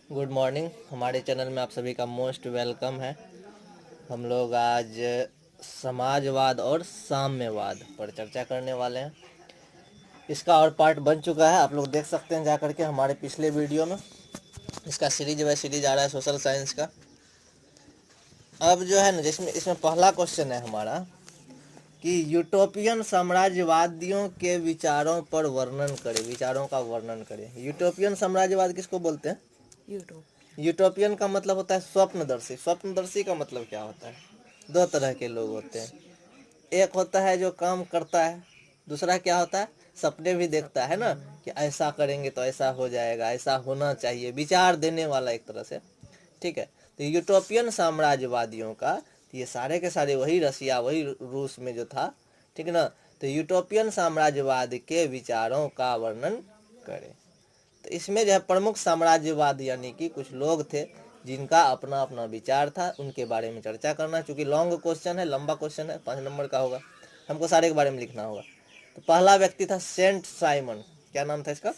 Good morning. हमारे channel में आप सभी का मोस्ट वेलकम है। हम लोग आज समाजवाद और साम्यवाद पर चर्चा करने वाले हैं। इसका और पार्ट बन चुका है, आप लोग देख सकते हैं जा करके हमारे पिछले वीडियो में। इसका सीरीज बाय सीरीज आ रहा है सोशल साइंस का। अब जो है ना, जिसमें इसमें पहला क्वेश्चन है हमारा कि यूटोपियन साम्राज्यवादियों के विचारों पर वर्णन करें, विचारों का वर्णन करें। यूटोपियन साम्राज्यवाद किसको बोलते हैं? यूटोपियन का मतलब होता है स्वप्नदर्शी। स्वप्नदर्शी का मतलब क्या होता है? दो तरह के लोग होते हैं। एक होता है जो काम करता है, दूसरा क्या होता है, सपने भी देखता है ना, कि ऐसा करेंगे तो ऐसा हो जाएगा, ऐसा होना चाहिए, विचार देने वाला एक तरह से। ठीक है, तो यूटोपियन साम्राज्यवादियों का, तो ये सारे के सारे वही रसिया, वही रूस में जो था, ठीक है ना। तो यूटोपियन साम्राज्यवाद के विचारों का वर्णन करें। तो इसमें जो है प्रमुख साम्राज्यवाद यानी कि कुछ लोग थे जिनका अपना अपना विचार था, उनके बारे में चर्चा करना। चूंकि लॉन्ग क्वेश्चन है, लंबा क्वेश्चन है, 5 नंबर का होगा, हमको सारे के बारे में लिखना होगा। तो पहला व्यक्ति था सेंट साइमन। क्या नाम था इसका?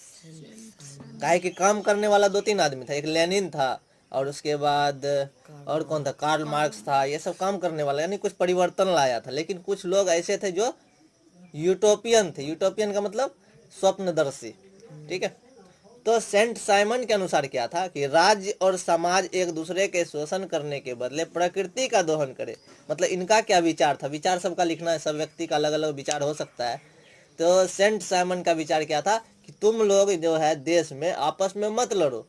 काहे कि काम करने वाला 2-3 आदमी था। एक लेनिन था, और उसके बाद और कौन था, कार्ल मार्क्स था। ये सब काम करने वाला, यानी कुछ परिवर्तन लाया था। लेकिन कुछ लोग ऐसे थे जो यूटोपियन थे। यूटोपियन का मतलब स्वप्नदर्शी। ठीक है, तो सेंट साइमन के अनुसार क्या था कि राज्य और समाज एक दूसरे के शोषण करने के बदले प्रकृति का दोहन करे। मतलब इनका क्या विचार था? विचार सबका लिखना है, सब व्यक्ति का अलग अलग विचार हो सकता है। तो सेंट साइमन का विचार क्या था कि तुम लोग जो है देश में आपस में मत लड़ो,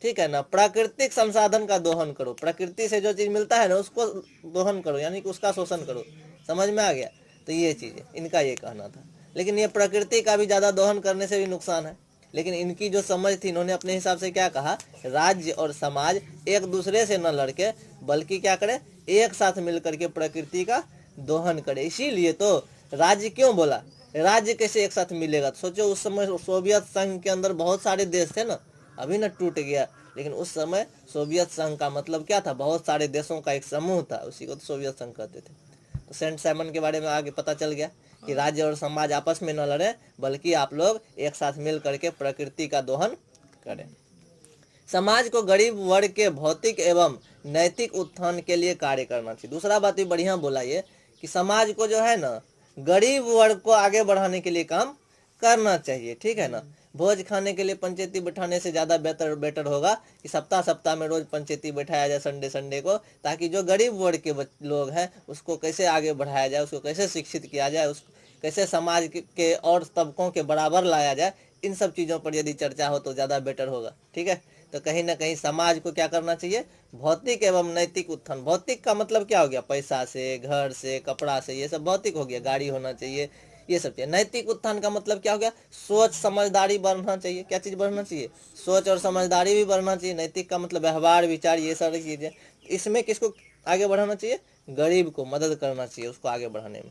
ठीक है ना, प्राकृतिक संसाधन का दोहन करो। प्रकृति से जो चीज मिलता है ना, उसको दोहन करो, यानी कि उसका शोषण करो। समझ में आ गया? तो ये चीज है, इनका ये कहना था। लेकिन ये प्रकृति का भी ज्यादा दोहन करने से भी नुकसान है। लेकिन इनकी जो समझ थी, इन्होंने अपने हिसाब से क्या कहा, राज्य और समाज एक दूसरे से न लड़के, बल्कि क्या करे, एक साथ मिलकर के प्रकृति का दोहन करे। इसीलिए तो राज्य क्यों बोला, राज्य कैसे एक साथ मिलेगा? तो सोचो, उस समय सोवियत संघ के अंदर बहुत सारे देश थे ना, अभी ना टूट गया, लेकिन उस समय सोवियत संघ का मतलब क्या था, बहुत सारे देशों का एक समूह था, उसी को तो सोवियत संघ कहते थे। तो सेंट साइमन के बारे में आगे पता चल गया कि राज्य और समाज आपस में न लड़े, बल्कि आप लोग एक साथ मिल करके प्रकृति का दोहन करें। समाज को गरीब वर्ग के भौतिक एवं नैतिक उत्थान के लिए कार्य करना चाहिए। दूसरा बात भी बढ़िया बोला ये, कि समाज को जो है ना, गरीब वर्ग को आगे बढ़ाने के लिए काम करना चाहिए। ठीक है ना, भोज खाने के लिए पंचायती बैठाने से ज़्यादा बेटर होगा कि सप्ताह सप्ताह में रोज पंचायती बैठाया जाए, संडे संडे को, ताकि जो गरीब वर्ग के लोग हैं उसको कैसे आगे बढ़ाया जाए, उसको कैसे शिक्षित किया जाए, उस कैसे समाज के और तबकों के बराबर लाया जाए। इन सब चीज़ों पर यदि चर्चा हो तो ज़्यादा बेटर होगा। ठीक है, तो कहीं ना कहीं समाज को क्या करना चाहिए, भौतिक एवं नैतिक उत्थान। भौतिक का मतलब क्या हो गया, पैसा से, घर से, कपड़ा से, ये सब भौतिक हो गया, गाड़ी होना चाहिए, ये सब चाहिए। नैतिक उत्थान का मतलब क्या हो गया, सोच समझदारी बढ़ना चाहिए। क्या चीज़ बढ़ना चाहिए? सोच और समझदारी भी बढ़ना चाहिए। नैतिक का मतलब व्यवहार, विचार, ये सारी चीज़ें। इसमें किसको आगे बढ़ाना चाहिए? गरीब को मदद करना चाहिए उसको आगे बढ़ाने में।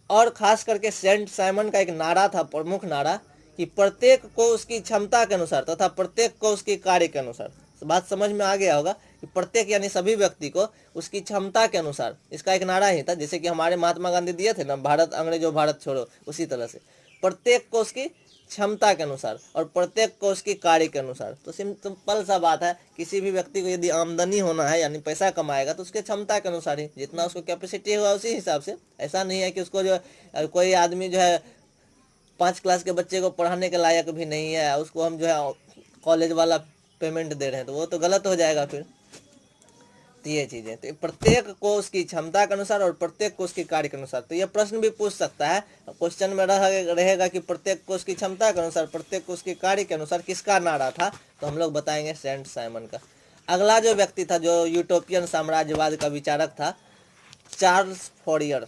और खास करके सेंट साइमन का एक नारा था, प्रमुख नारा, कि प्रत्येक को उसकी क्षमता के अनुसार तथा प्रत्येक को उसके कार्य के अनुसार। बात समझ में आ गया होगा कि प्रत्येक यानी सभी व्यक्ति को उसकी क्षमता के अनुसार, इसका एक नारा ही था। जैसे कि हमारे महात्मा गांधी दिए थे ना, भारत अंग्रेजों भारत छोड़ो, उसी तरह से प्रत्येक को उसकी क्षमता के अनुसार और प्रत्येक को उसकी कार्य के अनुसार। तो सिंपल सा बात है, किसी भी व्यक्ति को यदि आमदनी होना है यानी पैसा कमाएगा तो उसके क्षमता के अनुसार ही, जितना उसको कैपेसिटी हुआ उसी हिसाब से। ऐसा नहीं है कि उसको जो कोई आदमी जो है 5 क्लास के बच्चे को पढ़ाने के लायक भी नहीं है, उसको हम जो है कॉलेज वाला पेमेंट दे रहे हैं, तो वो तो गलत हो जाएगा फिर। तो ये चीजें, तो प्रत्येक को उसकी क्षमता के अनुसार और प्रत्येक को उसके कार्य के अनुसार। तो ये प्रश्न भी पूछ सकता है, क्वेश्चन में रहेगा कि प्रत्येक को उसकी क्षमता के अनुसार, प्रत्येक को उसके कार्य के अनुसार, किसका नारा था? तो हम लोग बताएंगे सेंट साइमन का। अगला जो व्यक्ति था जो यूटोपियन साम्राज्यवाद का विचारक था, चार्ल्स फोरियर।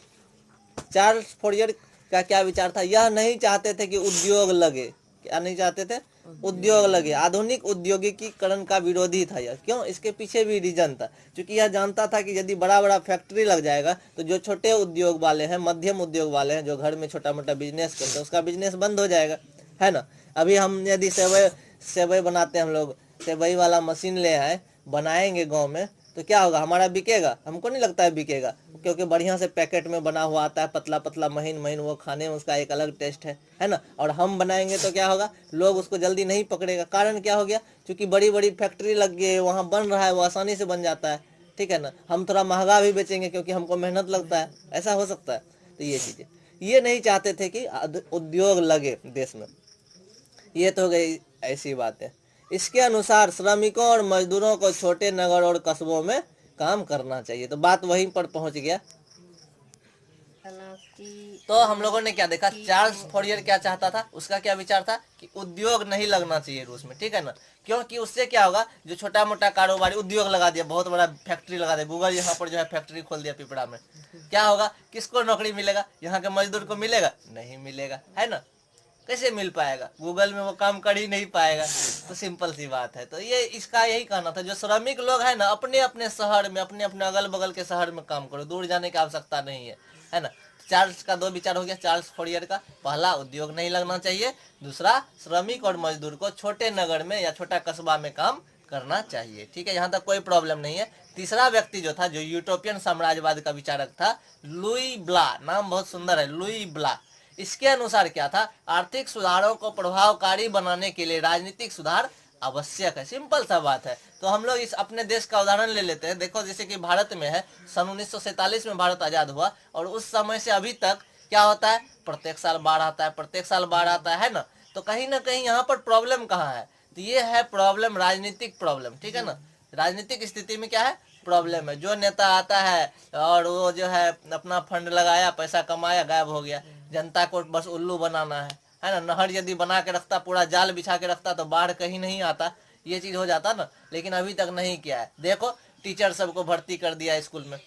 चार्ल्स फोरियर का क्या विचार था? यह नहीं चाहते थे कि उद्योग लगे। क्या नहीं चाहते थे? उद्योग लगे। आधुनिक औद्योगिकीकरण का विरोधी था यह। क्यों? इसके पीछे भी रीजन था, क्योंकि यह जानता था कि यदि बड़ा बड़ा फैक्ट्री लग जाएगा तो जो छोटे उद्योग वाले हैं, मध्यम उद्योग वाले हैं, जो घर में छोटा मोटा बिजनेस करते हैं, उसका बिजनेस बंद हो जाएगा, है ना। अभी हम यदि सेवई सेवई बनाते हैं, हम लोग सेवई वाला मशीन ले आए, बनाएंगे गाँव में, तो क्या होगा, हमारा बिकेगा? हमको नहीं लगता है बिकेगा, क्योंकि बढ़िया से पैकेट में बना हुआ आता है, पतला पतला महीन महीन, वो खाने में उसका एक अलग टेस्ट है ना। और हम बनाएंगे तो क्या होगा, लोग उसको जल्दी नहीं पकड़ेगा। कारण क्या हो गया, क्योंकि बड़ी बड़ी फैक्ट्री लग गई है, वहाँ बन रहा है, वो आसानी से बन जाता है, ठीक है ना। हम थोड़ा महंगा भी बेचेंगे क्योंकि हमको मेहनत लगता है, ऐसा हो सकता है। तो ये चीज़ें, ये नहीं चाहते थे कि उद्योग लगे देश में। ये तो हो गई ऐसी बातें। इसके अनुसार श्रमिकों और मजदूरों को छोटे नगर और कस्बों में काम करना चाहिए। तो बात वहीं पर पहुंच गया। तो हम लोगों ने क्या देखा, चार्ल्स फॉरियर क्या चाहता था, उसका क्या विचार था कि उद्योग नहीं लगना चाहिए रूस में, ठीक है ना। क्योंकि उससे क्या होगा, जो छोटा मोटा कारोबारी उद्योग लगा दिया, बहुत बड़ा फैक्ट्री लगा दिया, गूगल यहाँ पर जो है फैक्ट्री खोल दिया पिपरा में, क्या होगा, किसको नौकरी मिलेगा, यहाँ के मजदूर को मिलेगा? नहीं मिलेगा, है ना। कैसे मिल पाएगा, गूगल में वो काम कर ही नहीं पाएगा। तो सिंपल सी बात है। तो ये इसका यही कहना था, जो श्रमिक लोग है ना, अपने अपने शहर में, अपने अपने अगल बगल के शहर में काम करो, दूर जाने की आवश्यकता नहीं है ना। चार्ल्स का दो विचार हो गया, चार्ल्स फॉरियर का। पहला, उद्योग नहीं लगना चाहिए। दूसरा, श्रमिक और मजदूर को छोटे नगर में या छोटा कस्बा में काम करना चाहिए, ठीक है, यहाँ तक कोई प्रॉब्लम नहीं है। तीसरा व्यक्ति जो था, जो यूटोपियन साम्राज्यवाद का विचारक था, लुई ब्ला, नाम बहुत सुंदर है, लुई ब्ला। इसके अनुसार क्या था, आर्थिक सुधारों को प्रभावकारी बनाने के लिए राजनीतिक सुधार आवश्यक है। सिंपल सा बात है। तो हम लोग इस अपने देश का उदाहरण ले लेते हैं। देखो, जैसे कि भारत में है, सन 1947 में भारत आजाद हुआ, और उस समय से अभी तक क्या होता है, प्रत्येक साल बाढ़ आता है, प्रत्येक साल बाढ़ आता है ना। तो कहीं ना कहीं यहाँ पर प्रॉब्लम कहाँ है, तो ये है प्रॉब्लम, राजनीतिक प्रॉब्लम, ठीक है ना। राजनीतिक स्थिति में क्या है, प्रॉब्लम है। जो नेता आता है और वो जो है अपना फंड लगाया, पैसा कमाया, गायब हो गया, जनता को बस उल्लू बनाना है ना। नहर यदि बना के रखता, पूरा जाल बिछा के रखता, तो बाढ़ कहीं नहीं आता, ये चीज हो जाता ना। लेकिन अभी तक नहीं किया है। देखो, टीचर सबको भर्ती कर दिया स्कूल में,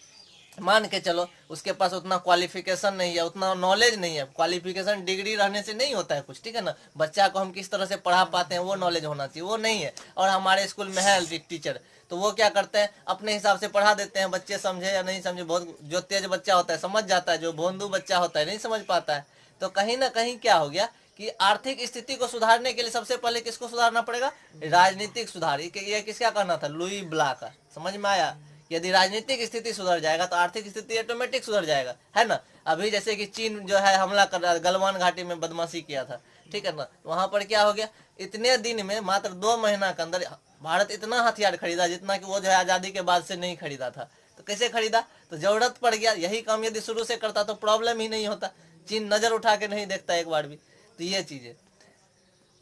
मान के चलो उसके पास उतना क्वालिफिकेशन नहीं है, उतना नॉलेज नहीं है। क्वालिफिकेशन डिग्री रहने से नहीं होता है कुछ, ठीक है ना। बच्चा को हम किस तरह से पढ़ा पाते हैं, वो नॉलेज होना चाहिए, वो नहीं है। और हमारे स्कूल में है टीचर, तो वो क्या करते हैं, अपने हिसाब से पढ़ा देते हैं, बच्चे समझे या नहीं समझे। बहुत जो तेज बच्चा होता है समझ जाता है, जो भोंदू बच्चा होता है नहीं समझ पाता है। तो कहीं ना कहीं क्या हो गया कि आर्थिक स्थिति को सुधारने के लिए सबसे पहले किसको सुधारना पड़ेगा, राजनीतिक सुधार। ये किसका कहना था, लुई ब्ला का। समझ में आया। यदि राजनीतिक स्थिति सुधर जाएगा तो आर्थिक स्थिति ऑटोमेटिक सुधर जाएगा, है ना। अभी जैसे कि चीन जो है हमला कर रहा है, गलवान घाटी में बदमाशी किया था, ठीक है ना। वहां पर क्या हो गया, इतने दिन में, मात्र 2 महीना के अंदर भारत इतना हथियार खरीदा जितना कि वो जो है आजादी के बाद से नहीं खरीदा था। तो कैसे खरीदा, तो जरूरत पड़ गया। यही काम यदि शुरू से करता तो प्रॉब्लम ही नहीं होता। चीन नजर उठा के नहीं देखता एक बार भी। तो ये चीजें,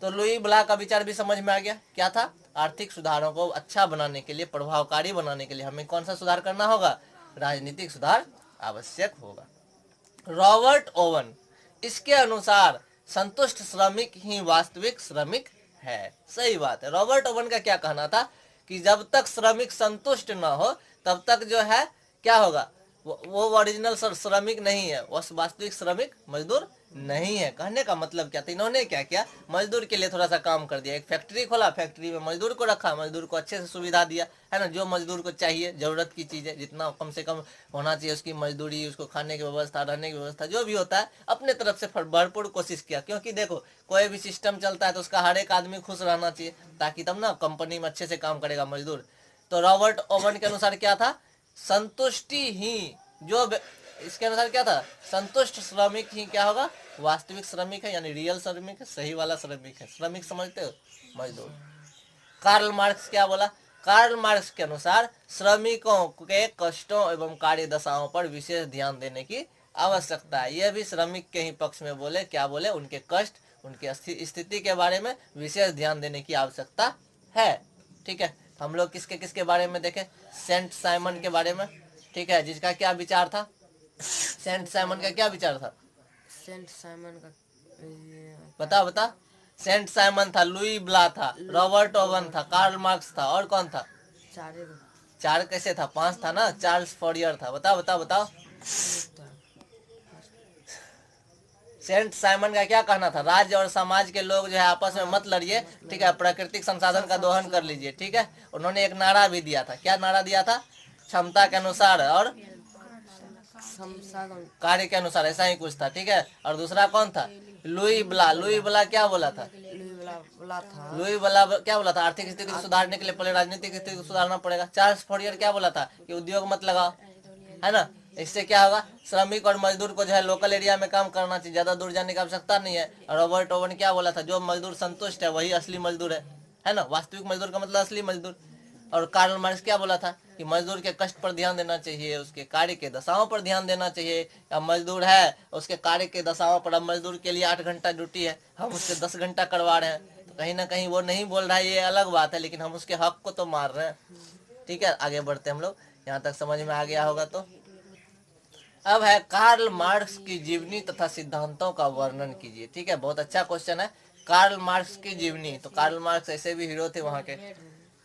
तो लुई ब्ला का विचार भी समझ में आ गया। क्या था, आर्थिक सुधारों को अच्छा बनाने के लिए, प्रभावकारी बनाने के लिए हमें कौन सा सुधार करना होगा, राजनीतिक सुधार आवश्यक होगा। रॉबर्ट ओवन, इसके अनुसार संतुष्ट श्रमिक ही वास्तविक श्रमिक है। सही बात है। रॉबर्ट ओवन का क्या कहना था कि जब तक श्रमिक संतुष्ट ना हो तब तक जो है क्या होगा, वो ओरिजिनल श्रमिक नहीं है, वो वास्तविक श्रमिक मजदूर नहीं है। कहने का मतलब क्या था, इन्होंने क्या किया, मजदूर के लिए थोड़ा सा काम कर दिया। एक फैक्ट्री खोला, फैक्ट्री में मजदूर को रखा, मजदूर को अच्छे से सुविधा दिया, है ना। जो मजदूर को चाहिए, जरूरत की चीजें जितना कम से कम होना चाहिए, उसकी मजदूरी, उसको खाने की व्यवस्था, रहने की व्यवस्था, जो भी होता है अपने तरफ से भरपूर कोशिश किया। क्योंकि देखो, कोई भी सिस्टम चलता है तो उसका हर एक आदमी खुश रहना चाहिए, ताकि तब ना कंपनी में अच्छे से काम करेगा मजदूर। तो रॉबर्ट ओवन के अनुसार क्या था, संतुष्टि ही, जो इसके अनुसार क्या था, संतुष्ट श्रमिक ही क्या होगा, वास्तविक श्रमिक है, यानी रियल श्रमिक है, सही वाला श्रमिक है। श्रमिक समझते हो, मजदूर। कार्ल मार्क्स क्या बोला, कार्ल मार्क्स के अनुसार श्रमिकों के कष्टों एवं कार्य दशाओं पर विशेष ध्यान देने की आवश्यकता है। यह भी श्रमिक के ही पक्ष में बोले। क्या बोले, उनके कष्ट, उनके स्थिति के बारे में विशेष ध्यान देने की आवश्यकता है, ठीक है। हम लोग किसके किसके बारे में देखें, सेंट साइमन के बारे में, ठीक है, जिसका क्या विचार था, सेंट साइमन का क्या विचार था, सेंट साइमन का बता बता। सेंट साइमन था, लुई ब्ला था, रॉबर्ट ओवन था, कार्ल मार्क्स था, और कौन था, चार कैसे था, 5 था ना, चार्ल्स फॉरियर था। बताओ बताओ बताओ। सेंट साइमन का क्या कहना था, राज्य और समाज के लोग जो है आपस में मत लड़िए, ठीक है, प्राकृतिक संसाधन का दोहन कर लीजिए, ठीक है। उन्होंने एक नारा भी दिया था। क्या नारा दिया था, क्षमता के अनुसार और कार्य के अनुसार, ऐसा ही कुछ था, ठीक है। और दूसरा कौन था, लुई ब्ला। लुई ब्ला क्या बोला था, बोला था। लुई वाला क्या बोला था? आर्थिक स्थिति को सुधारने के लिए पहले राजनीतिक स्थिति को सुधारना पड़ेगा। चार्ल्स फॉरियर क्या बोला था कि उद्योग मत लगाओ, है ना, इससे क्या होगा, श्रमिक और मजदूर को जो है लोकल एरिया में काम करना चाहिए, ज्यादा दूर जाने की आवश्यकता नहीं है। और रॉबर्ट ओवन क्या बोला था? जो मजदूर संतुष्ट है वही असली मजदूर है ना, वास्तविक मजदूर का मतलब असली मजदूर। और कार्ल मार्क्स क्या बोला था कि मजदूर के कष्ट पर ध्यान देना चाहिए, उसके कार्य के दशाओं पर ध्यान देना चाहिए। अब मजदूर है उसके कार्य के दशाओं पर, अब मजदूर के लिए 8 घंटा ड्यूटी है, हम उससे 10 घंटा करवा रहे हैं, तो कहीं ना कहीं वो नहीं बोल रहा है, ये अलग बात है, लेकिन हम उसके हक को तो मार रहे हैं। ठीक है, आगे बढ़ते हम लोग, यहाँ तक समझ में आ गया होगा। तो अब है कार्ल मार्क्स की जीवनी तथा सिद्धांतों का वर्णन कीजिए। ठीक है, बहुत अच्छा क्वेश्चन है। कार्ल मार्क्स की जीवनी, तो कार्ल मार्क्स ऐसे भी हीरो थे वहां के।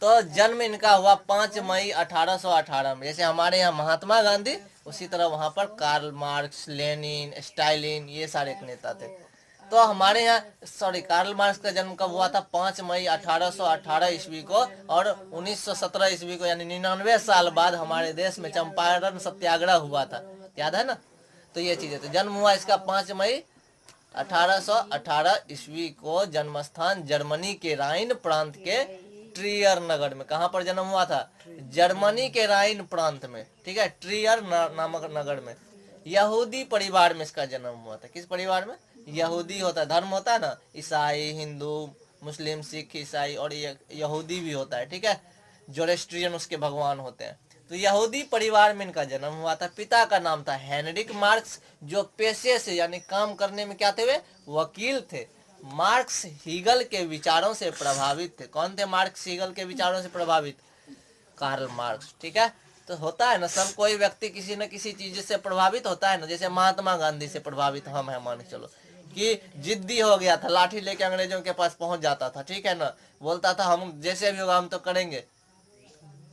तो जन्म इनका हुआ 5 मई 1818 में। जैसे हमारे यहाँ महात्मा गांधी, उसी तरह वहां पर कार्ल मार्क्स, लेनिन, स्टालिन, ये सारे नेता थे। तो हमारे यहाँ कार्ल मार्क्स का जन्म कब हुआ था? 5 मई 1818 ईस्वी को। और 1917 ईस्वी को, यानी 99 साल बाद हमारे देश में चंपारण सत्याग्रह हुआ था, याद है ना। तो ये चीजें, तो जन्म हुआ इसका 5 मई 1818 ईस्वी को। जन्म स्थान जर्मनी के राइन प्रांत के ट्रियर नगर में। कहाँ पर जन्म हुआ था? जर्मनी के राइन प्रांत में, ठीक है, ट्रियर नामक नगर में। यहूदी परिवार में इसका जन्म हुआ था। किस परिवार में? यहूदी होता है, धर्म होता है ना, ईसाई, हिंदू, मुस्लिम, सिख, ईसाई, और यहूदी भी होता है, ठीक है, जोरेस्ट्रियन उसके भगवान होते हैं। तो यहूदी परिवार में इनका जन्म हुआ था। पिता का नाम था हेनरिक मार्क्स, जो पेशे से यानी काम करने में क्या थे? वे वकील थे। मार्क्स हीगल के विचारों से प्रभावित थे। कौन थे मार्क्स हीगल के विचारों से प्रभावित? Karl Marx. ठीक है, तो होता है ना, सब कोई व्यक्ति किसी न किसी चीज से प्रभावित होता है ना। जैसे महात्मा गांधी से प्रभावित हम है, मान के चलो कि जिद्दी हो गया था, लाठी लेके अंग्रेजों के पास पहुंच जाता था, ठीक है ना, बोलता था हम जैसे भी होगा हम तो करेंगे,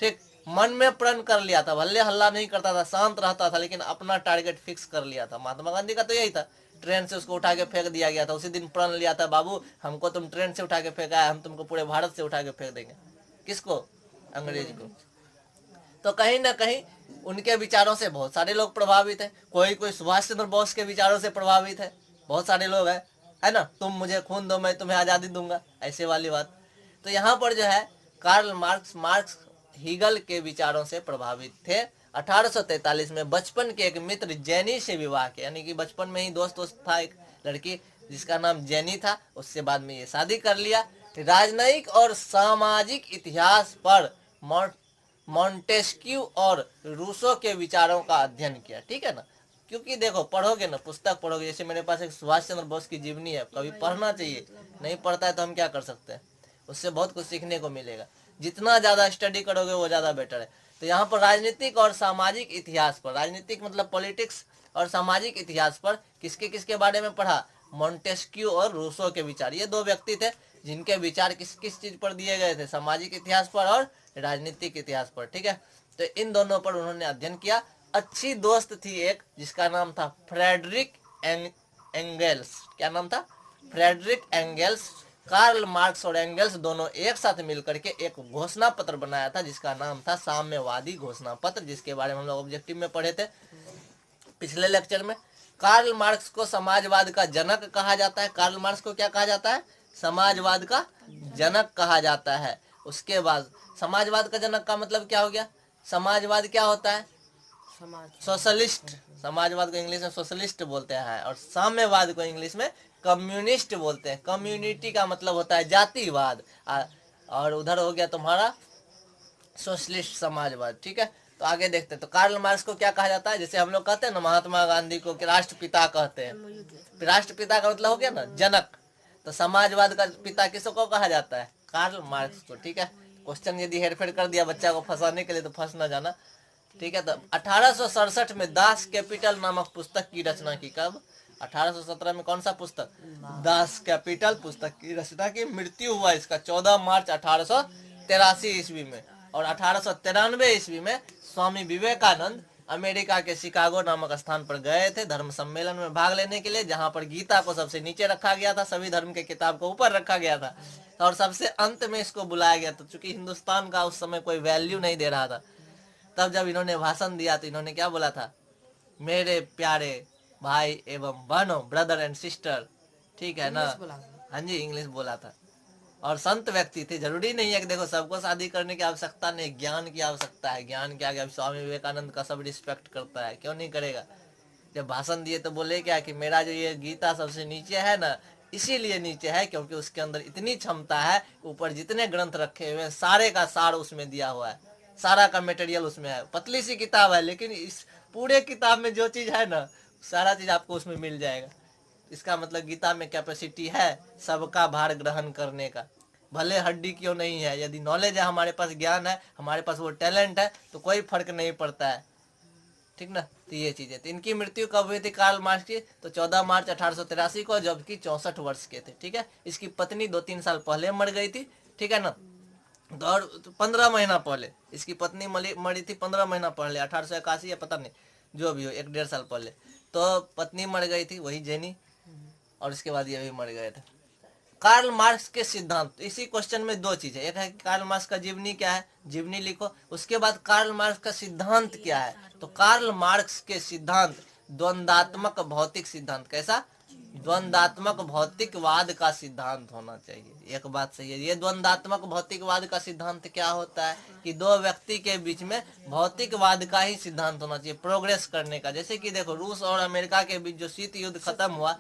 ठीक, मन में प्रण कर लिया था, भले हल्ला नहीं करता था, शांत रहता था, लेकिन अपना टारगेट फिक्स कर लिया था। महात्मा गांधी का तो यही था। ट्रेन से उसको उठा के फेंक दिया गया था, उसी दिन प्रण लिया था, बाबू हमको तुम ट्रेन से उठा के फेंका है, हम तुमको पूरे भारत से उठा के फेंक देंगे। किसको? अंग्रेज को। तो कहीं ना कहीं उनके विचारों से बहुत सारे लोग प्रभावित है। कोई कोई सुभाष चंद्र बोस के विचारों से प्रभावित है, बहुत सारे लोग है ना, तुम मुझे खून दो मैं तुम्हें आजादी दूंगा, ऐसे वाली बात। तो यहाँ पर जो है कार्ल मार्क्स हीगल के विचारों से प्रभावित थे। 1843 में बचपन के एक मित्र जेनी से विवाह किया, यानी कि बचपन में ही दोस्त था एक लड़की जिसका नाम जेनी था, उससे बाद में ये शादी कर लिया। राजनयिक और सामाजिक इतिहास पर मॉन्टेस्क्यू और रूसो के विचारों का अध्ययन किया। ठीक है ना, क्योंकि देखो पढ़ोगे ना, पुस्तक पढ़ोगे, जैसे मेरे पास एक सुभाष चंद्र बोस की जीवनी है, कभी पढ़ना चाहिए, नहीं पढ़ता है तो हम क्या कर सकते हैं, उससे बहुत कुछ सीखने को मिलेगा। जितना ज्यादा स्टडी करोगे वो ज्यादा बेटर है। तो यहाँ पर राजनीतिक और सामाजिक इतिहास पर, राजनीतिक मतलब पॉलिटिक्स, और सामाजिक इतिहास पर किसके किसके बारे में पढ़ा? मॉन्टेस्क्यू और रूसो के विचार। ये दो व्यक्ति थे जिनके विचार किस किस चीज पर दिए गए थे? सामाजिक इतिहास पर और राजनीतिक इतिहास पर। ठीक है, तो इन दोनों पर उन्होंने अध्ययन किया। अच्छी दोस्त थी एक जिसका नाम था फ्रेडरिक एंगेल्स। क्या नाम था? Friedrich Engels. कार्ल मार्क्स और एंगेल्स दोनों एक साथ मिलकर के एक घोषणा पत्र बनाया था जिसका नाम था साम्यवादी घोषणा पत्र, जिसके बारे में हम लोग ऑब्जेक्टिव में पढ़े थे पिछले लेक्चर में। कार्ल मार्क्स को समाजवाद का जनक कहा जाता है। कार्ल मार्क्स को क्या कहा जाता है? समाजवाद का जनक कहा जाता है। उसके बाद समाजवाद का जनक का मतलब क्या हो गया? समाजवाद क्या होता है? समाज सोशलिस्ट। समाजवाद को इंग्लिश में सोशलिस्ट बोलते हैं, और साम्यवाद को इंग्लिश में कम्युनिस्ट बोलते हैं। कम्युनिटी का मतलब होता है जातिवाद, और उधर हो गया तुम्हारा सोशलिस्ट, समाजवाद। ठीक है, तो आगे देखते हैं। तो कार्ल मार्क्स को क्या कहा जाता है? जैसे हम लोग कहते हैं ना महात्मा गांधी को राष्ट्रपिता कहते हैं। राष्ट्रपिता का मतलब हो गया ना जनक, तो समाजवाद का पिता किसको कहा जाता है? कार्ल मार्क्स को। ठीक है, क्वेश्चन यदि हेरफेर कर दिया बच्चा को फंसाने के लिए तो फंस ना जाना। ठीक है, तो 1867 में दास कैपिटल नामक पुस्तक की रचना की। कब? 1817 में। कौन सा पुस्तक? दास कैपिटल पुस्तक की रचना की। मृत्यु हुआ इसका 14 मार्च 1883 ईस्वी में। और 1893 ईस्वी में स्वामी विवेकानंद अमेरिका के शिकागो नामक स्थान पर गए थे धर्म सम्मेलन में भाग लेने के लिए, जहां पर गीता को सबसे नीचे रखा गया था, सभी धर्म के किताब को ऊपर रखा गया था, और सबसे अंत में इसको बुलाया गया था। चूंकि हिंदुस्तान का उस समय कोई वैल्यू नहीं दे रहा था, तब जब इन्होंने भाषण दिया तो इन्होंने क्या बोला था? मेरे प्यारे भाई एवं बहनों, ब्रदर एंड सिस्टर। ठीक है ना? इंग्लिश बोला था। हाँ जी, इंग्लिश बोला था। और संत व्यक्ति थे। जरूरी नहीं है कि देखो सबको शादी करने की आवश्यकता नहीं, ज्ञान की आवश्यकता है। ज्ञान के आगे अब स्वामी विवेकानंद का सब रिस्पेक्ट करता है, क्यों नहीं करेगा। जब भाषण दिए तो बोले क्या कि मेरा जो ये गीता सबसे नीचे है ना, इसीलिए नीचे है क्योंकि उसके अंदर इतनी क्षमता है, ऊपर जितने ग्रंथ रखे हुए हैं सारे का सार उसमें दिया हुआ है, सारा का मटेरियल उसमें है। पतली सी किताब है लेकिन इस पूरे किताब में जो चीज़ है ना, सारा चीज़ आपको उसमें मिल जाएगा। इसका मतलब गीता में कैपेसिटी है सबका भार ग्रहण करने का, भले हड्डी क्यों नहीं है। यदि नॉलेज है, हमारे पास ज्ञान है, हमारे पास वो टैलेंट है, तो कोई फर्क नहीं पड़ता है, ठीक ना। तो ये चीज़ है। तो इनकी मृत्यु कब हुई थी कार्ल मार्क्स की? तो 14 मार्च 1883 को, जबकि 64 वर्ष के थे, ठीक है। इसकी पत्नी 2-3 साल पहले मर गई थी, ठीक है ना। तो और 15 महीना पहले इसकी पत्नी मरी थी, 15 महीना पहले, 1881 या पता नहीं, जो भी हो, 1-1.5 साल पहले तो पत्नी मर गई थी, वही जेनी, और इसके बाद ये भी मर गए थे। कार्ल मार्क्स के सिद्धांत, इसी क्वेश्चन में दो चीजें, एक है कि कार्ल मार्क्स का जीवनी क्या है, जीवनी लिखो। उसके बाद कार्ल मार्क्स का सिद्धांत क्या है। तो कार्ल मार्क्स के सिद्धांत द्वंदात्मक भौतिक सिद्धांत, कैसा? द्वंदात्मक भौतिकवाद का सिद्धांत होना चाहिए। एक बात सही है, ये द्वंदात्मक भौतिकवाद का सिद्धांत क्या होता है कि दो व्यक्ति के बीच में भौतिकवाद का ही सिद्धांत होना चाहिए, प्रोग्रेस करने का। जैसे कि देखो, रूस और अमेरिका के बीच जो शीत युद्ध खत्म हुआ,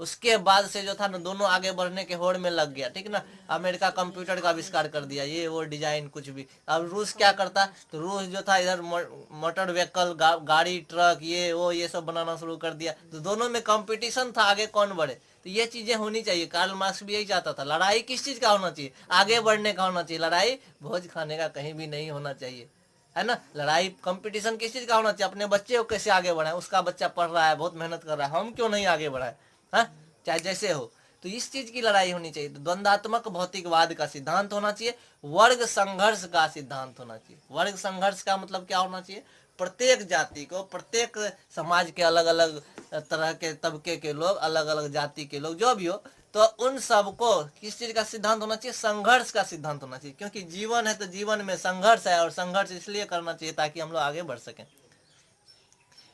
उसके बाद से जो था ना, दोनों आगे बढ़ने के होड़ में लग गया, ठीक ना। अमेरिका कंप्यूटर का आविष्कार कर दिया, ये वो डिजाइन कुछ भी। अब रूस क्या करता, तो रूस जो था इधर मोटर व्हीकल, गाड़ी, ट्रक, ये वो, ये सब बनाना शुरू कर दिया। तो दोनों में कंपटीशन था, आगे कौन बढ़े। तो ये चीजें होनी चाहिए। कार्ल मार्क्स भी यही चाहता था। लड़ाई किस चीज का होना चाहिए? आगे बढ़ने का होना चाहिए। लड़ाई भोज खाने का कहीं भी नहीं होना चाहिए, है ना। लड़ाई कंपटीशन किस चीज का होना चाहिए? अपने बच्चे को कैसे आगे बढ़ाए, उसका बच्चा पढ़ रहा है, बहुत मेहनत कर रहा है, हम क्यों नहीं आगे बढ़ाए, हाँ, चाहे जैसे हो। तो इस चीज की लड़ाई होनी चाहिए। तो द्वंदात्मक भौतिकवाद का सिद्धांत होना चाहिए। वर्ग संघर्ष का सिद्धांत होना चाहिए। वर्ग संघर्ष का मतलब क्या होना चाहिए? प्रत्येक जाति को, प्रत्येक समाज के अलग अलग तरह के तबके के लोग, अलग अलग जाति के लोग, जो भी हो, तो उन सबको किस चीज का सिद्धांत होना चाहिए? संघर्ष का सिद्धांत होना चाहिए। क्योंकि जीवन है तो जीवन में संघर्ष है, और संघर्ष इसलिए करना चाहिए ताकि हम लोग आगे बढ़ सकें।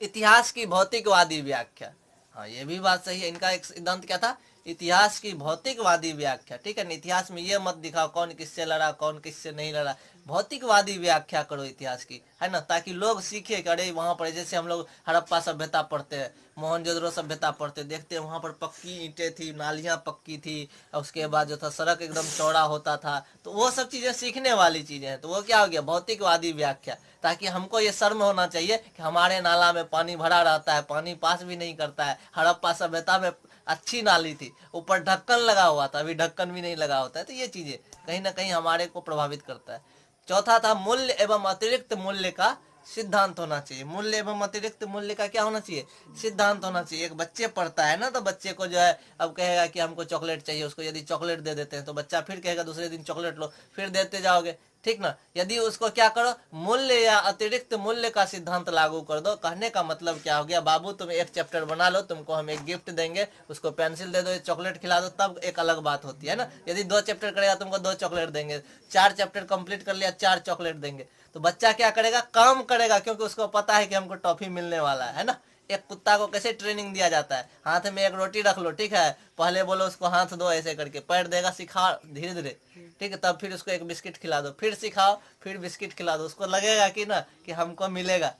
इतिहास की भौतिकवादी व्याख्या, हाँ ये भी बात सही है। इनका एक सिद्धांत क्या था? इतिहास की भौतिकवादी व्याख्या, ठीक है ना। इतिहास में ये मत दिखाओ कौन किससे लड़ा, कौन किससे नहीं लड़ा। भौतिकवादी व्याख्या करो इतिहास की, है ना, ताकि लोग सीखे कि अरे वहाँ पर, जैसे हम लोग हड़प्पा सभ्यता पढ़ते हैं, मोहनजोदड़ो सभ्यता पढ़ते, देखते हैं वहाँ पर पक्की ईंटें थी, नालियाँ पक्की थी, और उसके बाद जो था सड़क एकदम चौड़ा होता था। तो वो सब चीज़ें सीखने वाली चीज़ें हैं। तो वो क्या हो गया? भौतिकवादी व्याख्या। ताकि हमको ये शर्म होना चाहिए कि हमारे नाला में पानी भरा रहता है, पानी पास भी नहीं करता है। हड़प्पा सभ्यता में अच्छी नाली थी, ऊपर ढक्कन लगा हुआ था, अभी ढक्कन भी नहीं लगा होता है। तो ये चीजें कहीं ना कहीं हमारे को प्रभावित करता है। चौथा था मूल्य एवं अतिरिक्त मूल्य का सिद्धांत होना चाहिए। मूल्य एवं अतिरिक्त मूल्य का क्या होना चाहिए? सिद्धांत होना चाहिए। एक बच्चे पढ़ता है ना, तो बच्चे को जो है, अब कहेगा कि हमको चॉकलेट चाहिए, उसको यदि चॉकलेट दे देते हैं तो बच्चा फिर कहेगा दूसरे दिन चॉकलेट लो, फिर देते जाओगे, ठीक ना। यदि उसको क्या करो, मूल्य या अतिरिक्त मूल्य का सिद्धांत लागू कर दो। कहने का मतलब क्या हो गया? बाबू तुम एक चैप्टर बना लो, तुमको हम एक गिफ्ट देंगे, उसको पेंसिल दे दो, चॉकलेट खिला दो, तब एक अलग बात होती है ना। यदि 2 चैप्टर करेगा तुमको 2 चॉकलेट देंगे, 4 चैप्टर कंप्लीट कर लिया 4 चॉकलेट देंगे। तो बच्चा क्या करेगा? काम करेगा, क्योंकि उसको पता है कि हमको टॉफी मिलने वाला है ना। एक कुत्ता को कैसे ट्रेनिंग दिया जाता है? हाथ में एक रोटी रख लो, ठीक है, पहले बोलो उसको हाथ दो, ऐसे करके पैर देगा, सिखा धीरे धीरे, ठीक है, तब फिर उसको एक बिस्किट खिला दो, फिर सिखाओ, फिर बिस्किट खिला दो। उसको लगेगा कि ना कि हमको मिलेगा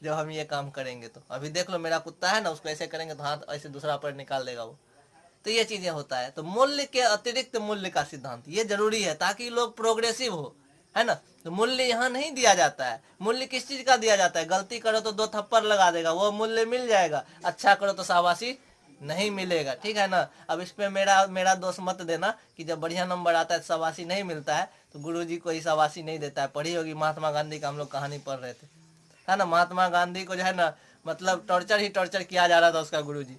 जब हम ये काम करेंगे। तो अभी देख लो मेरा कुत्ता है ना, उसको ऐसे करेंगे तो हाथ ऐसे दूसरा पैर निकाल देगा वो। तो ये चीजें होता है। तो मूल्य के अतिरिक्त मूल्य का सिद्धांत ये जरूरी है ताकि लोग प्रोग्रेसिव हो, है ना। तो मूल्य यहाँ नहीं दिया जाता है। मूल्य किस चीज का दिया जाता है? गलती करो तो 2 थप्पड़ लगा देगा, वो मूल्य मिल जाएगा। अच्छा करो तो शाबाशी नहीं मिलेगा, ठीक है ना। अब इस पे मेरा दोष मत देना कि जब बढ़िया नंबर आता है तो शाबाशी नहीं मिलता है, तो गुरुजी को ही शाबाशी नहीं देता है। पढ़ी होगी महात्मा गांधी का, हम लोग कहानी पढ़ रहे थे, है ना। महात्मा गांधी को जो है ना, मतलब टॉर्चर ही टॉर्चर किया जा रहा था। उसका गुरुजी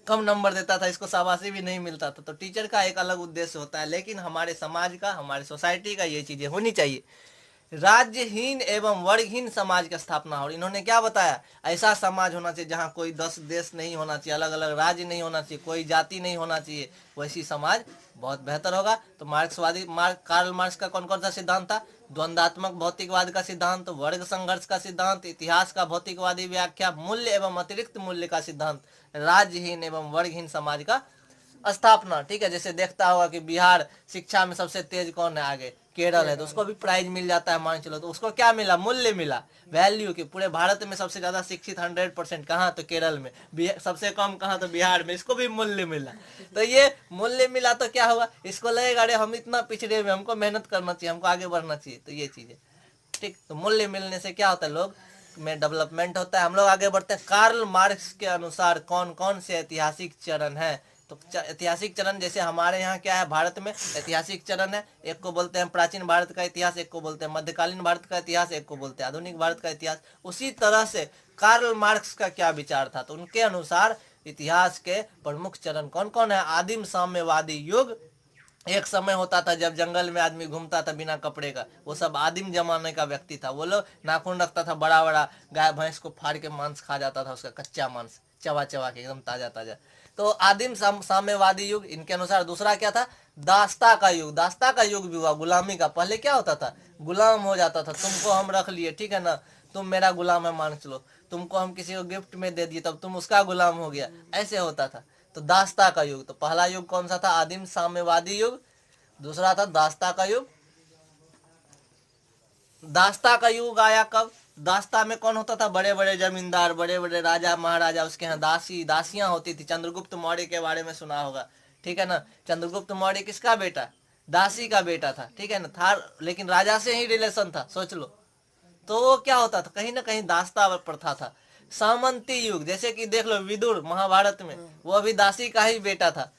कम नंबर देता था, इसको शाबाशी भी नहीं मिलता था। तो टीचर का एक अलग उद्देश्य होता है, लेकिन हमारे समाज का, हमारे सोसाइटी का ये चीजें होनी चाहिए। राज्यहीन एवं वर्गहीन समाज की स्थापना। और इन्होंने क्या बताया? ऐसा समाज होना चाहिए जहाँ कोई 10 देश नहीं होना चाहिए, अलग अलग राज्य नहीं होना चाहिए, कोई जाति नहीं होना चाहिए। वैसी समाज बहुत बेहतर होगा। तो मार्क्सवादी कार्ल मार्क्स का कौन कौन सा सिद्धांत था? द्वंदात्मक भौतिकवाद का सिद्धांत, वर्ग संघर्ष का सिद्धांत, इतिहास का भौतिकवादी व्याख्या, मूल्य एवं अतिरिक्त मूल्य का सिद्धांत, राज्यहीन एवं वर्गहीन समाज का स्थापना, ठीक है। जैसे देखता होगा कि बिहार शिक्षा में सबसे तेज कौन है आगे, केरल है, तो उसको भी प्राइज मिल जाता है, मान चलो। तो उसको क्या मिला, मूल्य मिला, वैल्यू की। पूरे भारत में सबसे ज्यादा शिक्षित 100% कहाँ, तो केरल में। सबसे कम कहाँ, तो बिहार में, इसको भी मूल्य मिला। तो ये मूल्य मिला तो क्या हुआ, इसको लगेगा अरे हम इतना पिछड़े में, हमको मेहनत करना चाहिए, हमको आगे बढ़ना चाहिए। तो ये चीज है, ठीक। तो मूल्य मिलने से क्या होता है, लोग में डेवलपमेंट होता है, हम लोग आगे बढ़ते हैं। कार्ल मार्क्स के अनुसार कौन कौन से ऐतिहासिक चरण है, तो ऐतिहासिक चरण जैसे हमारे यहाँ क्या है, भारत में ऐतिहासिक चरण है। एक को बोलते हैं प्राचीन भारत का इतिहास, एक को बोलते हैं मध्यकालीन भारत का इतिहास, एक को बोलते हैं आधुनिक भारत का इतिहास। उसी तरह से कार्ल मार्क्स का क्या विचार था, तो उनके अनुसार इतिहास के प्रमुख चरण कौन कौन है। आदिम साम्यवादी युग, एक समय होता था जब जंगल में आदमी घूमता था बिना कपड़े का, वो सब आदिम जमाने का व्यक्ति था। वो लोग नाखून रखता था बड़ा बड़ा, गाय भैंस को फाड़ के मांस खा जाता था, उसका कच्चा मांस चबा चबा के एकदम ताजा ताजा। तो आदिम साम्यवादी युग, इनके अनुसार। दूसरा क्या था, दास्ता का युग। दास्ता का युग भी हुआ गुलामी का। पहले क्या होता था, गुलाम हो जाता था, तुमको हम रख लिए, ठीक है ना, तुम मेरा गुलाम है मान चलो, तुमको हम किसी को गिफ्ट में दे दिए, तब तुम उसका गुलाम हो गया, ऐसे होता था। तो दास्ता का युग, तो पहला युग कौन सा था, आदिम साम्यवादी युग। दूसरा था दास्ता का युग। दास्ता का युग आया कब, दास्ता में कौन होता था, बड़े बड़े जमींदार, बड़े बड़े राजा महाराजा, उसके यहाँ दासी दासियां होती थी। चंद्रगुप्त मौर्य के बारे में सुना होगा, ठीक है ना। चंद्रगुप्त मौर्य किसका बेटा, दासी का बेटा था, ठीक है ना, था, लेकिन राजा से ही रिलेशन था, सोच लो। तो वो क्या होता था, कहीं ना कहीं दास्ता प्रथा था। सामंती युग, जैसे कि देख लो विदुर महाभारत में, वो भी दासी का ही बेटा था,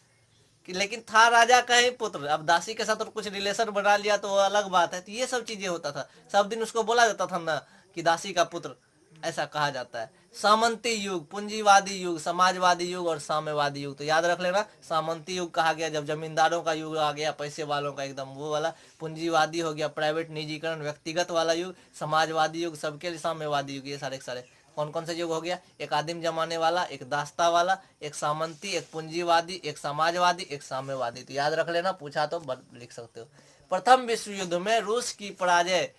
कि लेकिन था राजा का ही पुत्र। अब दासी के साथ और कुछ रिलेशन बना लिया तो वो अलग बात है। तो ये सब चीजें होता था, सब दिन उसको बोला जाता था ना कि दासी का पुत्र, ऐसा कहा जाता है। सामंती युग, पूंजीवादी युग, समाजवादी युग और साम्यवादी युग। तो याद रख लेना, सामंती युग कहा गया जब जमींदारों का युग आ गया, पैसे वालों का एकदम वो वाला। पूंजीवादी हो गया प्राइवेट, निजीकरण, व्यक्तिगत वाला युग। समाजवादी युग सबके लिए, साम्यवादी युग। ये सारे सारे कौन कौन से युग हो गया, एक आदिम जमाने वाला, एक दास्ता वाला, एक सामंती, एक पूंजीवादी, एक समाजवादी, एक साम्यवादी। तो याद रख लेना, पूछा तो लिख सकते हो। प्रथम विश्व युद्ध में रूस की पराजय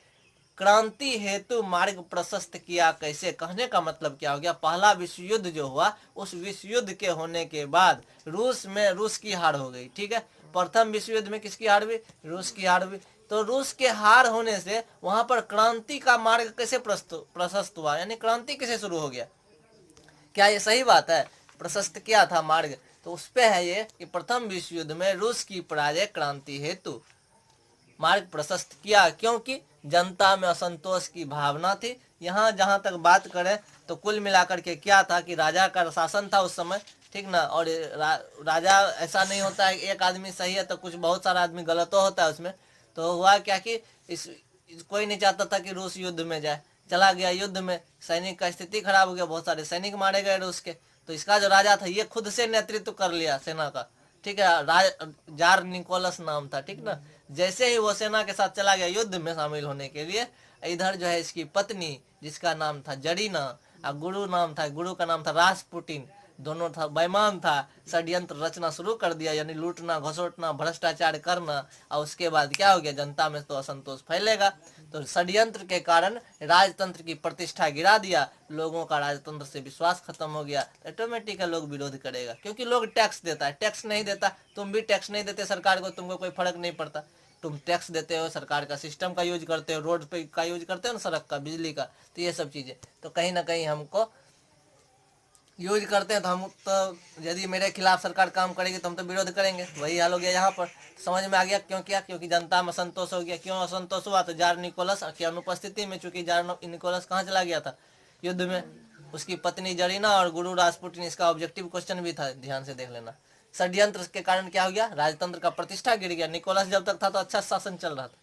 क्रांति हेतु मार्ग प्रशस्त किया कैसे। कहने का मतलब क्या हो गया, पहला विश्व युद्ध जो हुआ, उस विश्व युद्ध के होने के बाद रूस की हार हो गई, ठीक है। प्रथम विश्व युद्ध में किसकी हार हुई, रूस की हार हुई। तो रूस के हार होने से वहां पर क्रांति का मार्ग कैसे प्रशस्त हुआ, यानी क्रांति कैसे शुरू हो गया, क्या ये सही बात है, प्रशस्त किया था मार्ग। तो उस पे है ये कि प्रथम विश्व युद्ध में रूस की पराजय क्रांति हेतु मार्ग प्रशस्त किया, क्योंकि जनता में असंतोष की भावना थी। यहाँ जहां तक बात करें तो कुल मिलाकर के क्या था कि राजा का शासन था उस समय, ठीक ना। और राजा ऐसा नहीं होता है एक आदमी सही है तो कुछ बहुत सारा आदमी गलत होता है उसमें। तो हुआ क्या कि कोई नहीं चाहता था कि रूस युद्ध में जाए, चला गया युद्ध में, सैनिक का स्थिति खराब हो गया, बहुत सारे सैनिक मारे गए रूस के। तो इसका जो राजा था ये खुद से नेतृत्व कर लिया सेना का, ठीक है। जार निकोलस नाम था, ठीक ना। जैसे ही वो सेना के साथ चला गया युद्ध में शामिल होने के लिए, इधर जो है इसकी पत्नी जिसका नाम था जरीना, और गुरु का नाम था रासपुटिन, दोनों था बेईमान था, षड्यंत्र रचना शुरू कर दिया, यानी लूटना घसोटना भ्रष्टाचार करना। और उसके बाद क्या हो गया, जनता में तो असंतोष फैलेगा। तो षड्यंत्र के कारण राजतंत्र की प्रतिष्ठा गिरा दिया, लोगों का राजतंत्र से विश्वास खत्म हो गया। ऑटोमेटिक लोग विरोध करेगा, क्योंकि लोग टैक्स देता है, टैक्स नहीं देता, तुम भी टैक्स नहीं देते सरकार को, तुमको कोई फर्क नहीं पड़ता। तुम टैक्स देते हो, सरकार का सिस्टम का यूज करते हो, रोड पे का यूज करते हो ना, सड़क का, बिजली का। तो ये सब चीजें तो कहीं ना कहीं हमको यूज करते हैं। तो हम तो यदि मेरे खिलाफ सरकार काम करेगी तो हम तो विरोध करेंगे, वही हाल हो गया यहाँ पर। समझ में आ गया क्यों किया, क्योंकि जनता में असंतोष हो गया। क्यों असंतोष हुआ, तो जार निकोलस की अनुपस्थिति में, चूंकि जार निकोलस कहाँ चला गया था, युद्ध में, उसकी पत्नी जरीना और गुरु रासपुटिन। इसका ऑब्जेक्टिव क्वेश्चन भी था, ध्यान से देख लेना। षड्यंत्र के कारण क्या हो गया, राजतंत्र का प्रतिष्ठा गिर गया। निकोलस जब तक था तो अच्छा शासन चल रहा था,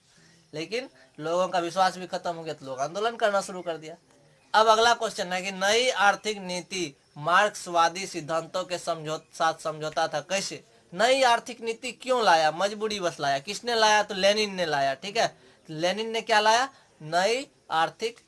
लेकिन लोगों का विश्वास भी खत्म हो गया, तो लोग आंदोलन करना शुरू कर दिया। अब अगला क्वेश्चन है कि नई आर्थिक नीति मार्क्सवादी सिद्धांतों के साथ समझौता था कैसे। नई आर्थिक नीति क्यों लाया, मजबूरी बस लाया। किसने लाया, तो लेनिन ने लाया, ठीक है। लेनिन ने क्या लाया, नई आर्थिक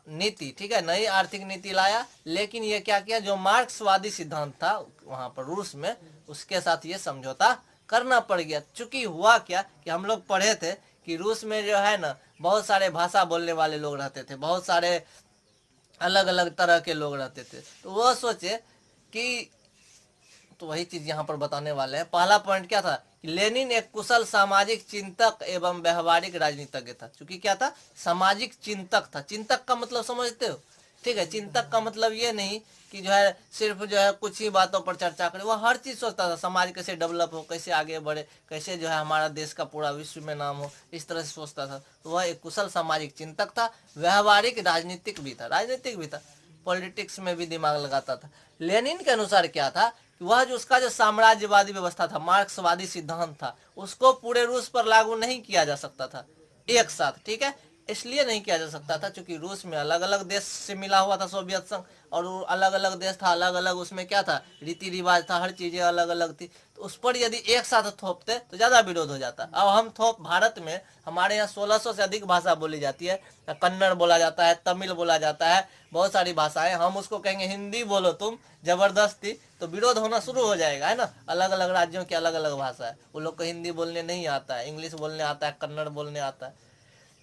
नीति, ठीक है, नई आर्थिक नीति लाया। लेकिन ये क्या किया, जो मार्क्सवादी सिद्धांत था वहां पर रूस में, उसके साथ ये समझौता करना पड़ गया। चूंकि हुआ क्या कि हम लोग पढ़े थे कि रूस में जो है ना बहुत सारे भाषा बोलने वाले लोग रहते थे, बहुत सारे अलग अलग तरह के लोग रहते थे। तो वो सोचे कि तो वही चीज यहाँ पर बताने वाले हैं। पहला पॉइंट क्या था कि लेनिन एक कुशल सामाजिक चिंतक एवं व्यवहारिक राजनीतिज्ञ था। क्योंकि क्या था, सामाजिक चिंतक था। चिंतक का मतलब समझते हो, ठीक है। चिंतक का मतलब ये नहीं कि जो है सिर्फ जो है कुछ ही बातों पर चर्चा करे, वो हर चीज सोचता था। समाज कैसे डेवलप हो, कैसे आगे बढ़े, कैसे जो है हमारा देश का पूरा विश्व में नाम हो, इस तरह से सोचता था। तो वह एक कुशल सामाजिक चिंतक था, व्यवहारिक राजनीतिक भी था, राजनीतिक भी था, पॉलिटिक्स में भी दिमाग लगाता था। लेनिन के अनुसार क्या था कि वह जो उसका जो साम्राज्यवादी व्यवस्था था, मार्क्सवादी सिद्धांत था, उसको पूरे रूस पर लागू नहीं किया जा सकता था एक साथ, ठीक है। इसलिए नहीं किया जा सकता था क्योंकि रूस में अलग अलग देश से मिला हुआ था सोवियत संघ, और अलग अलग देश था, अलग अलग उसमें क्या था, रीति रिवाज था, हर चीजें अलग अलग थी। तो उस पर यदि एक साथ थोपते तो ज्यादा विरोध हो जाता। अब हम थोप, भारत में हमारे यहाँ 1600 से अधिक भाषा बोली जाती है, कन्नड़ बोला जाता है, तमिल बोला जाता है, बहुत सारी भाषाएं। हम उसको कहेंगे हिंदी बोलो तुम जबरदस्ती, तो विरोध होना शुरू हो जाएगा, है ना। अलग अलग राज्यों की अलग अलग भाषा है, वो लोग को हिंदी बोलने नहीं आता है, इंग्लिश बोलने आता है, कन्नड़ बोलने आता है।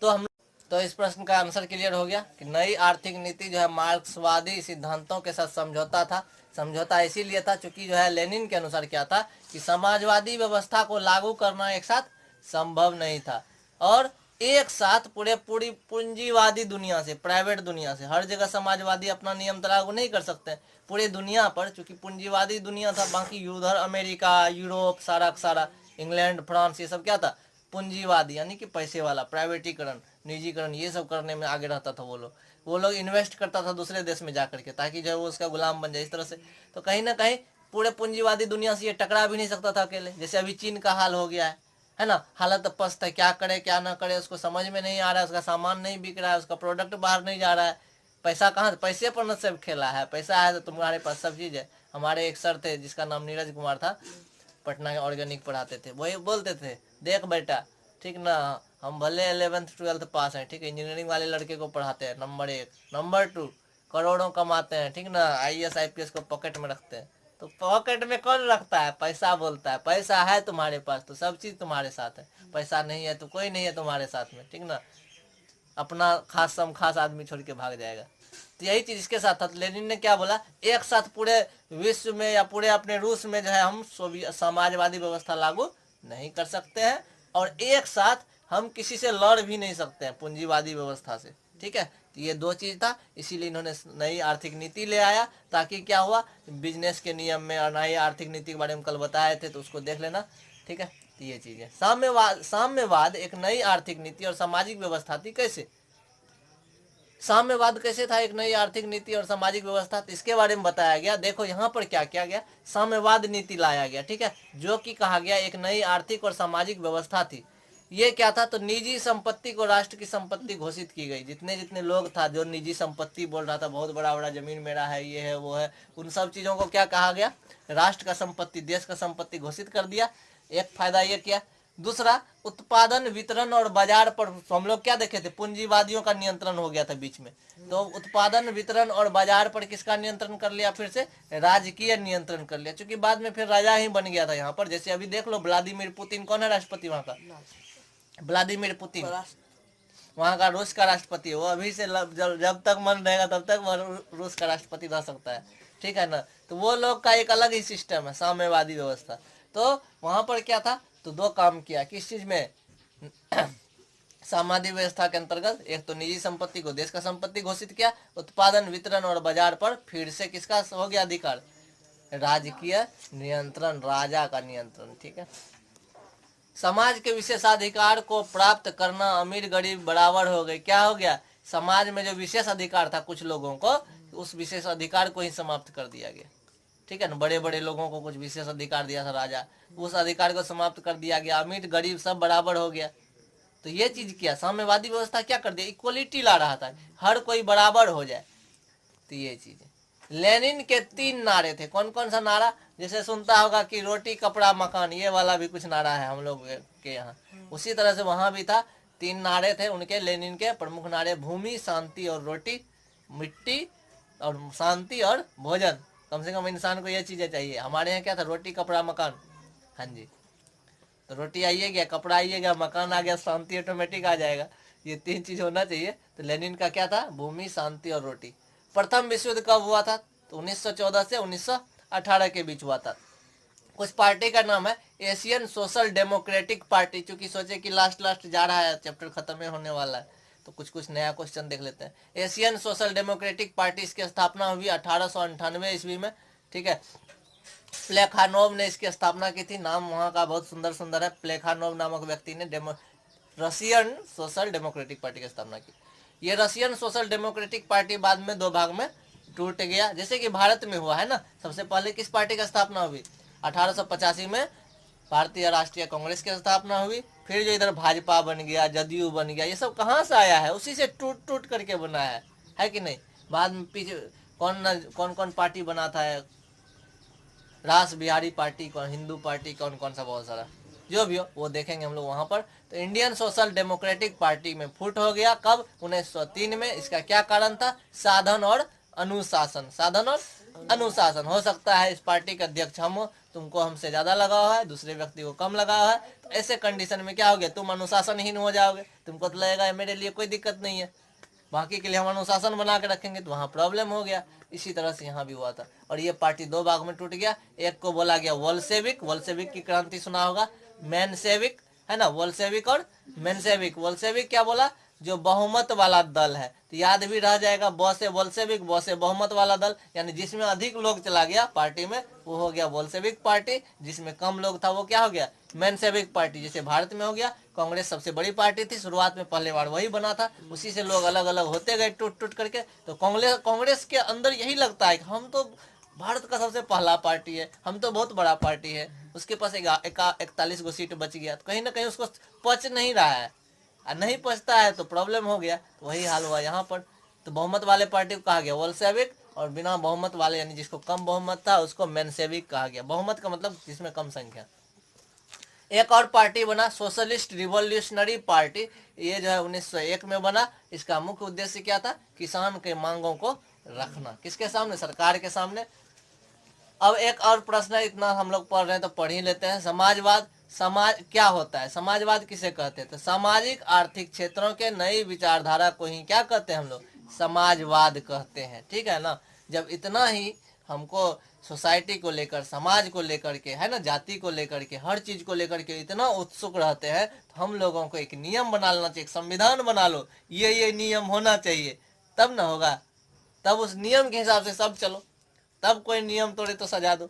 तो हम, तो इस प्रश्न का आंसर क्लियर हो गया कि नई आर्थिक नीति जो है मार्क्सवादी सिद्धांतों के साथ समझौता था। समझौता इसीलिए था क्योंकि जो है लेनिन के अनुसार क्या था कि समाजवादी व्यवस्था को लागू करना एक साथ संभव नहीं था, और एक साथ पूरी पूंजीवादी दुनिया से, प्राइवेट दुनिया से, हर जगह समाजवादी अपना नियम लागू नहीं कर सकते पूरे दुनिया पर, क्योंकि पूंजीवादी दुनिया था। बाकी उधर अमेरिका, यूरोप, सारा सारा इंग्लैंड, फ्रांस, ये सब क्या था, पूंजीवादी, यानी कि पैसे वाला, प्राइवेटीकरण, निजीकरण, ये सब करने में आगे रहता था। वो लोग इन्वेस्ट करता था दूसरे देश में जाकर के, ताकि जो है वो उसका गुलाम बन जाए, इस तरह से। तो कहीं ना कहीं पूरे पूंजीवादी दुनिया से ये टकरा भी नहीं सकता था अकेले, जैसे अभी चीन का हाल हो गया है ना। हालत पस्त है, क्या करे क्या ना करे उसको समझ में नहीं आ रहा है, उसका सामान नहीं बिक रहा है, उसका प्रोडक्ट बाहर नहीं जा रहा है। पैसा कहाँ, पैसे पर न सब खेला है, पैसा है तो तुम्हारे पास सब चीज़ है। हमारे एक सर थे जिसका नाम नीरज कुमार था, पटना के ऑर्गेनिक पढ़ाते थे, वही बोलते थे, देख बेटा, ठीक ना, हम भले 11th 12th पास हैं, ठीक है, इंजीनियरिंग वाले लड़के को पढ़ाते हैं, नंबर 1, नंबर 2 करोड़ों कमाते हैं, ठीक ना, IAS IPS को पॉकेट में रखते हैं। तो पॉकेट में कौन रखता है, पैसा बोलता है। पैसा है तुम्हारे पास तो सब चीज़ तुम्हारे साथ है, पैसा नहीं है तो कोई नहीं है तुम्हारे साथ में, ठीक ना। अपना खास सम खास आदमी छोड़ के भाग जाएगा। तो यही चीज इसके साथ था। लेनिन ने क्या बोला, एक साथ पूरे विश्व में या पूरे अपने रूस में जो है हम समाजवादी व्यवस्था लागू नहीं कर सकते हैं, और एक साथ हम किसी से लड़ भी नहीं सकते हैं पूंजीवादी व्यवस्था से, ठीक है। तो ये दो चीज था, इसीलिए इन्होंने नई आर्थिक नीति ले आया, ताकि क्या हुआ, बिजनेस के नियम में, और नई आर्थिक नीति के बारे में कल बताए थे, तो उसको देख लेना, ठीक है। तो ये चीज है। साम्यवाद एक नई आर्थिक नीति और सामाजिक व्यवस्था थी। कैसे साम्यवाद कैसे था एक नई आर्थिक नीति और सामाजिक व्यवस्था, तो इसके बारे में बताया गया। देखो यहाँ पर क्या किया गया, साम्यवाद नीति लाया गया, ठीक है, जो कि कहा गया एक नई आर्थिक और सामाजिक व्यवस्था थी। ये क्या था, तो निजी संपत्ति को राष्ट्र की संपत्ति घोषित की गई। जितने जितने लोग था जो निजी संपत्ति बोल रहा था, बहुत बड़ा बड़ा जमीन मेरा है, ये है वो है, उन सब चीजों को क्या कहा गया, राष्ट्र का संपत्ति, देश का संपत्ति घोषित कर दिया। एक फायदा ये किया। दूसरा, उत्पादन, वितरण और बाजार पर हम लोग क्या देखे थे, पूंजीवादियों का नियंत्रण हो गया था बीच में। तो उत्पादन, वितरण और बाजार पर किसका नियंत्रण कर लिया, फिर से राजकीय नियंत्रण कर लिया, क्योंकि बाद में फिर राजा ही बन गया था यहाँ पर। जैसे अभी देख लो, व्लादिमीर पुतिन कौन है राष्ट्रपति वहाँ का, व्लादिमीर पुतिन, वहाँ का रूस का राष्ट्रपति है। वो अभी से जब तक मन रहेगा तब तक वह रूस का राष्ट्रपति रह सकता है, ठीक है ना। तो वो लोग का एक अलग ही सिस्टम है, साम्यवादी व्यवस्था। तो वहां पर क्या था, तो दो काम किया, किस चीज में सामाजिक व्यवस्था के अंतर्गत, एक तो निजी संपत्ति को देश का संपत्ति घोषित किया, उत्पादन, वितरण और बाजार पर फिर से किसका हो गया अधिकार, राजकीय नियंत्रण, राजा का नियंत्रण, ठीक है। समाज के विशेषाधिकार को प्राप्त करना अमीर गरीब बराबर हो गए। क्या हो गया, समाज में जो विशेष अधिकार था कुछ लोगों को, उस विशेष अधिकार को ही समाप्त कर दिया गया, ठीक है ना। बड़े बड़े लोगों को कुछ विशेष अधिकार दिया था राजा, उस अधिकार को समाप्त कर दिया गया, अमीर गरीब सब बराबर हो गया। तो ये चीज किया, साम्यवादी व्यवस्था क्या कर दिया, इक्वलिटी ला रहा था, हर कोई बराबर हो जाए। तो ये चीज है। लेनिन के 3 नारे थे। कौन कौन सा नारा, जैसे सुनता होगा कि रोटी कपड़ा मकान, ये वाला भी कुछ नारा है हम लोग के यहाँ, उसी तरह से वहां भी था। 3 नारे थे उनके, लेनिन के प्रमुख नारे, भूमि, शांति और रोटी, मिट्टी और शांति और भोजन। कम से कम इंसान को ये चीजें चाहिए। हमारे यहाँ क्या था, रोटी कपड़ा मकान, हाँ जी। तो रोटी आइए गया, कपड़ा आइए गया, मकान आ गया, शांति ऑटोमेटिक आ जाएगा। ये 3 चीज होना चाहिए। तो लेनिन का क्या था, भूमि, शांति और रोटी। प्रथम विश्व युद्ध कब हुआ था, तो 1914 से 1918 के बीच हुआ था। कुछ पार्टी का नाम है एशियन सोशल डेमोक्रेटिक पार्टी। चूंकि सोचे कि लास्ट जा रहा है, चैप्टर खत्म होने वाला है, तो कुछ नया क्वेश्चन देख लेते हैं। एशियन सोशल डेमोक्रेटिक पार्टी, इसकी स्थापना हुई 1898 ईस्वी में, ठीक है। प्लेखानोव ने इसकी स्थापना की थी। नाम वहाँ का बहुत सुंदर सुंदर है। प्लेखानोव नामक व्यक्ति ने रशियन सोशल डेमोक्रेटिक पार्टी की स्थापना की। ये रशियन सोशल डेमोक्रेटिक पार्टी बाद में दो भाग में टूट गया, जैसे कि भारत में हुआ है ना। सबसे पहले किस पार्टी की स्थापना हुई? 1885 में भारतीय राष्ट्रीय कांग्रेस की स्थापना हुई। फिर जो इधर भाजपा बन गया, जदयू बन गया, ये सब कहाँ से आया है? उसी से टूट टूट करके बना है कि नहीं? बाद में पीछे कौन कौन पार्टी बना था? रास बिहारी पार्टी, कौन हिंदू पार्टी, कौन कौन सा, बहुत सारा, जो भी हो वो देखेंगे हम लोग वहाँ पर। तो इंडियन सोशल डेमोक्रेटिक पार्टी में फुट हो गया कब? 1903 में। इसका क्या कारण था? साधन और अनुशासन। साधन और अनुशासन। हो सकता है इस पार्टी का अध्यक्ष हम हो, तुमको हमसे ज्यादा लगाव है, दूसरे व्यक्ति को कम लगाव है, तो ऐसे कंडीशन में क्या हो गया? तुम अनुशासनहीन हो जाओगे। तुमको तो लगेगा मेरे लिए कोई दिक्कत नहीं है, बाकी के लिए हम अनुशासन बना के रखेंगे, तो वहाँ प्रॉब्लम हो गया। इसी तरह से यहाँ भी हुआ था। और ये पार्टी दो भाग में टूट गया। एक को बोला गया वोल्शेविक। वोल्शेविक की क्रांति सुना होगा। मेनसेविक, है ना, वोल्शेविक और मेनसेविक। वोल्शेविक क्या बोला? जो बहुमत वाला दल है। तो याद भी रह जाएगा, ब से वोल्शेविक, ब से बहुमत वाला दल, यानी जिसमें अधिक लोग चला गया पार्टी में वो हो गया वोल्शेविक पार्टी। जिसमें कम लोग था वो क्या हो गया? मेनसेविक पार्टी। जैसे भारत में हो गया, कांग्रेस सबसे बड़ी पार्टी थी, शुरुआत में पहले बार वही बना था, उसी से लोग अलग अलग होते गए टूट टूट करके। तो कांग्रेस के अंदर यही लगता है कि हम तो भारत का सबसे पहला पार्टी है, हम तो बहुत बड़ा पार्टी है। उसके पास 41 गो सीट बच गया, तो कहीं ना कहीं उसको पच नहीं रहा है, और नहीं पचता है तो प्रॉब्लम हो गया। तो वही हाल हुआ यहाँ पर। तो बहुमत वाले पार्टी को कहा गया वोल्शेविक, और बिना बहुमत वाले यानी जिसको कम बहुमत था उसको मेनसेविक कहा गया। बहुमत का मतलब जिसमें कम संख्या। एक और पार्टी बना सोशलिस्ट रिवॉल्यूशनरी पार्टी। ये जो है 1901 में बना। इसका मुख्य उद्देश्य क्या था? किसान के मांगों को रखना किसके सामने? सरकार के सामने। अब एक और प्रश्न है, इतना हम लोग पढ़ रहे हैं तो पढ़ ही लेते हैं। समाजवाद। समाज क्या होता है? समाजवाद किसे कहते हैं? तो सामाजिक आर्थिक क्षेत्रों के नई विचारधारा को ही क्या कहते हैं हम लोग? समाजवाद कहते हैं, ठीक है ना। जब इतना ही हमको सोसाइटी को लेकर, समाज को लेकर के, है ना, जाति को लेकर के, हर चीज को लेकर के इतना उत्सुक रहते हैं, तो हम लोगों को एक नियम बना लेना चाहिए, एक संविधान बना लो, ये नियम होना चाहिए, तब ना होगा। तब उस नियम के हिसाब से सब चलो, तब कोई नियम तोड़े तो सजा दो,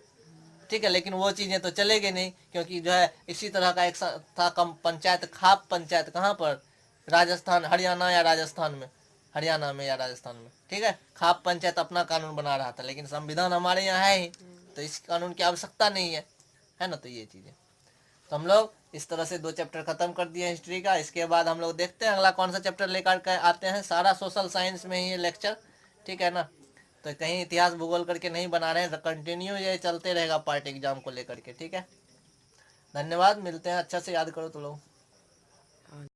ठीक है। लेकिन वो चीजें तो चलेगी नहीं, क्योंकि जो है इसी तरह का एक था कम पंचायत, खाप पंचायत, कहाँ पर? राजस्थान, हरियाणा या राजस्थान में, हरियाणा में या राजस्थान में, ठीक है। खाप पंचायत अपना कानून बना रहा था, लेकिन संविधान हमारे यहाँ है ही, तो इस कानून की आवश्यकता नहीं है ना। तो ये चीजें, तो हम लोग इस तरह से 2 चैप्टर खत्म कर दिए हिस्ट्री का। इसके बाद हम लोग देखते हैं अगला कौन सा चैप्टर लेकर के आते हैं। सारा सोशल साइंस में ही है लेक्चर, ठीक है ना। तो कहीं इतिहास भूगोल करके नहीं बना रहे हैं, तो कंटिन्यू ये चलते रहेगा पार्ट एग्जाम को लेकर के, ठीक है। धन्यवाद, मिलते हैं। अच्छा से याद करो तो लोग।